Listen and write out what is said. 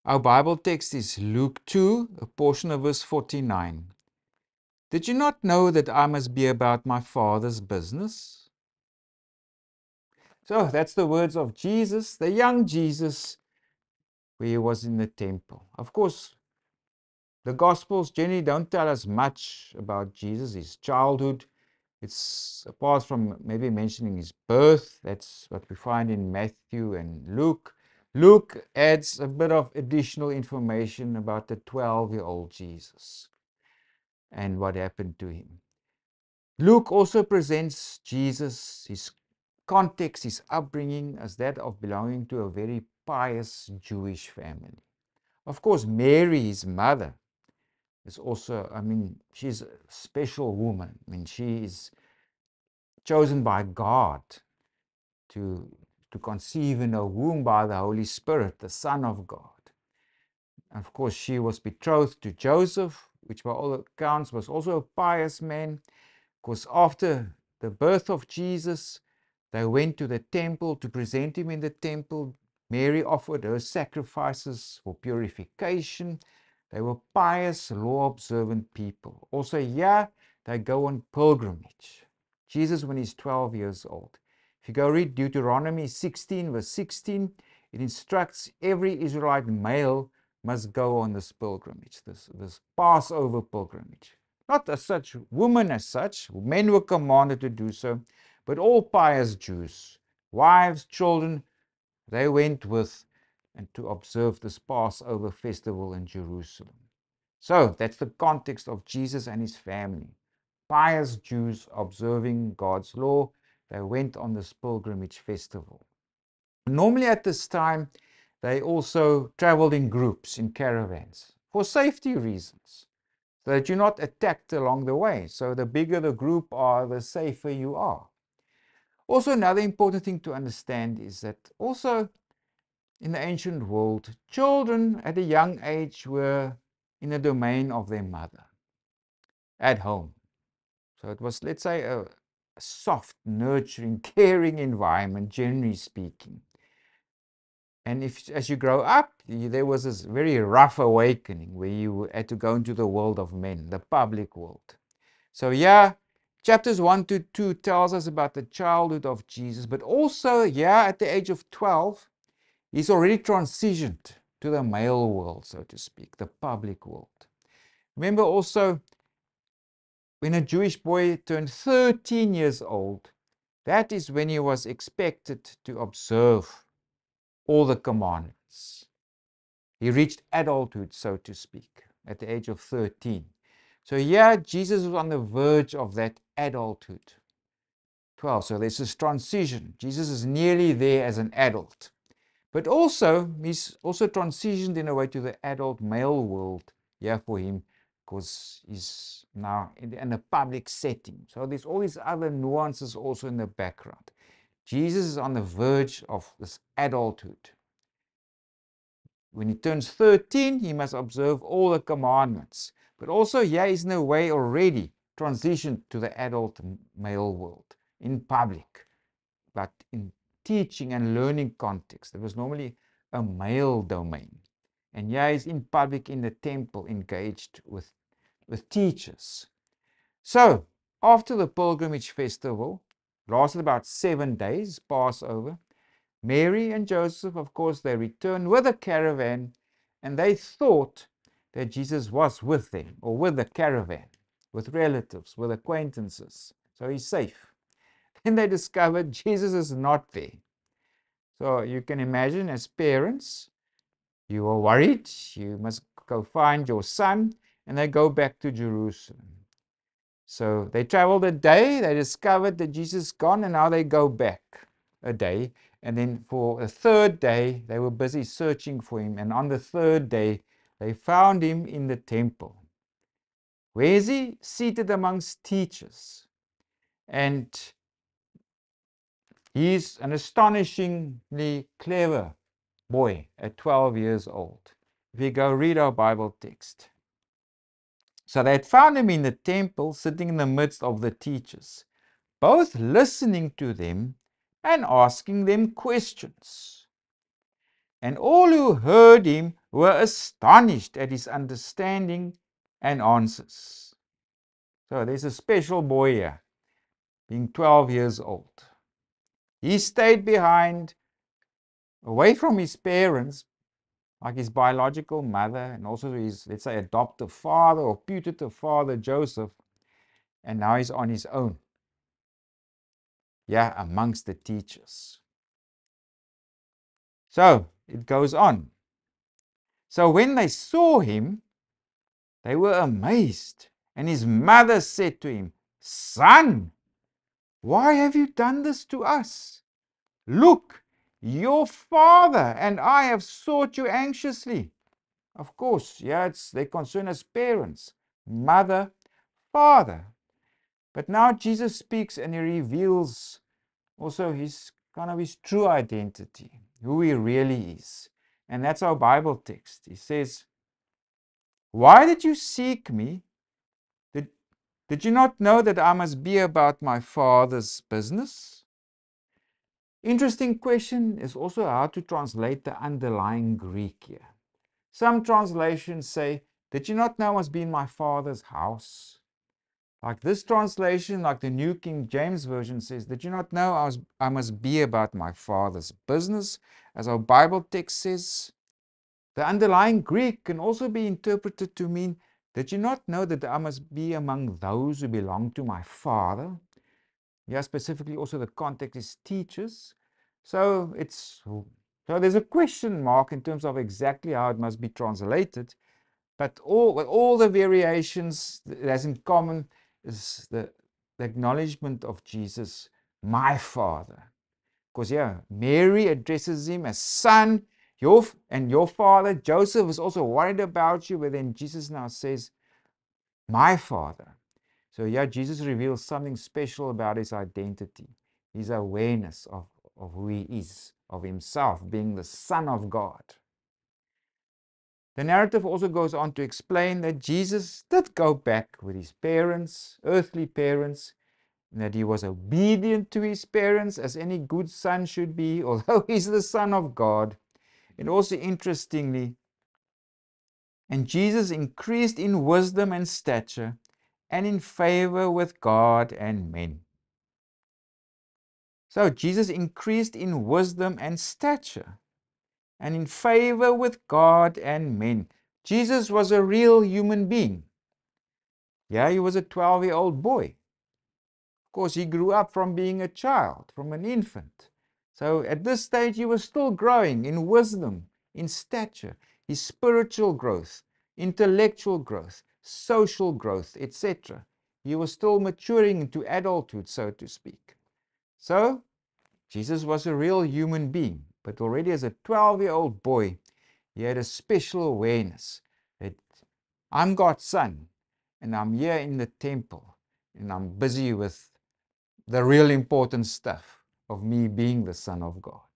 Our Bible text is Luke 2, a portion of verse 49. Did you not know that I must be about my Father's business? So that's the words of Jesus, the young Jesus, where he was in the temple. Of course, the Gospels generally don't tell us much about Jesus, his childhood. It's apart from maybe mentioning his birth. That's what we find in Matthew and Luke. Luke adds a bit of additional information about the 12-year-old Jesus and what happened to him. Luke also presents Jesus, his context, his upbringing, as that of belonging to a very pious Jewish family. Of course, Mary, his mother, is also, she's a special woman. She is chosen by God to conceive in a womb by the Holy Spirit, the Son of God. And of course, she was betrothed to Joseph, which by all accounts was also a pious man. Because after the birth of Jesus, they went to the temple to present him in the temple. Mary offered her sacrifices for purification. They were pious, law-observant people. Also, they go on pilgrimage. Jesus, when he's 12 years old. If you go read Deuteronomy 16, verse 16, it instructs every Israelite male must go on this pilgrimage, this Passover pilgrimage. Not as such, women as such, men were commanded to do so, but all pious Jews, wives, children, they went with and to observe this Passover festival in Jerusalem. So that's the context of Jesus and his family. Pious Jews observing God's law, they went on this pilgrimage festival. Normally at this time, they also traveled in groups, in caravans, for safety reasons, so that you're not attacked along the way. So the bigger the group are, the safer you are. Also, another important thing to understand is that also in the ancient world, children at a young age were in the domain of their mother at home. So it was, let's say, a soft, nurturing, caring environment, generally speaking. And as you grow up, there was this very rough awakening where you had to go into the world of men, the public world. So chapters 1 to 2 tells us about the childhood of Jesus, but also, at the age of 12, he's already transitioned to the male world, so to speak, the public world. Remember also, when a Jewish boy turned 13 years old, that is when he was expected to observe all the commandments. He reached adulthood, so to speak, at the age of 13. So Jesus was on the verge of that adulthood. 12. So there's this transition. Jesus is nearly there as an adult. But also, he's also transitioned in a way to the adult male world, for him, because he's now in a public setting. So there's all these other nuances also in the background. Jesus is on the verge of this adulthood. When he turns 13, he must observe all the commandments. But also, he's in a way already transitioned to the adult male world in public. But in teaching and learning context, there was normally a male domain. And he's in public in the temple, engaged with teachers. So, after the pilgrimage festival, lasted about 7 days, Passover, Mary and Joseph, of course, they returned with a caravan, and they thought that Jesus was with them, or with the caravan, with relatives, with acquaintances. So he's safe. Then they discovered Jesus is not there. So you can imagine, as parents, you are worried. You must go find your son, and they go back to Jerusalem. So they traveled a day, they discovered that Jesus is gone, and now they go back a day. And then for the third day, they were busy searching for him. And on the third day, they found him in the temple. Where is he? Seated amongst teachers. And he's an astonishingly clever boy at 12 years old. If you go read our Bible text. So they had found him in the temple, sitting in the midst of the teachers, both listening to them and asking them questions. And all who heard him were astonished at his understanding and answers. So there's a special boy here, being 12 years old. He stayed behind, away from his parents, like his biological mother, and also his, let's say, adoptive father or putative father, Joseph, and now he's on his own. Yeah, amongst the teachers. So it goes on. So when they saw him, they were amazed. And his mother said to him, "Son, why have you done this to us? Look, your father and I have sought you anxiously." Of course, yeah, they concern as parents, mother, father. But now Jesus speaks and he reveals also his true identity, who he really is. And that's our Bible text. He says, "Why did you seek me? Did, did you not know that I must be about my Father's business?" Interesting question is also how to translate the underlying Greek here. Some translations say, "Did you not know I must be in my Father's house?" Like this translation, like the New King James Version says, "Did you not know I must be about my Father's business?" As our Bible text says, the underlying Greek can also be interpreted to mean, "Did you not know that I must be among those who belong to my Father?" Yeah, specifically also the context is teachers. So there's a question mark in terms of exactly how it must be translated. But all the variations it has in common is the acknowledgement of Jesus, my Father. Because yeah, Mary addresses him as son, your father. Joseph is also worried about you, but then Jesus now says, my Father. So yeah, Jesus reveals something special about his identity, his awareness of who he is, of himself being the Son of God. The narrative also goes on to explain that Jesus did go back with his parents, earthly parents, and that he was obedient to his parents as any good son should be, although he's the Son of God. And also interestingly, and Jesus increased in wisdom and stature and in favor with God and men. So Jesus increased in wisdom and stature and in favor with God and men. Jesus was a real human being. Yeah, he was a 12-year-old boy. Of course, he grew up from being a child, from an infant. So at this stage, he was still growing in wisdom, in stature, his spiritual growth, intellectual growth, social growth, etc. He was still maturing into adulthood, so to speak. So Jesus was a real human being, but already as a 12-year-old boy, he had a special awareness that I'm God's son, and I'm here in the temple, and I'm busy with the real important stuff of me being the Son of God.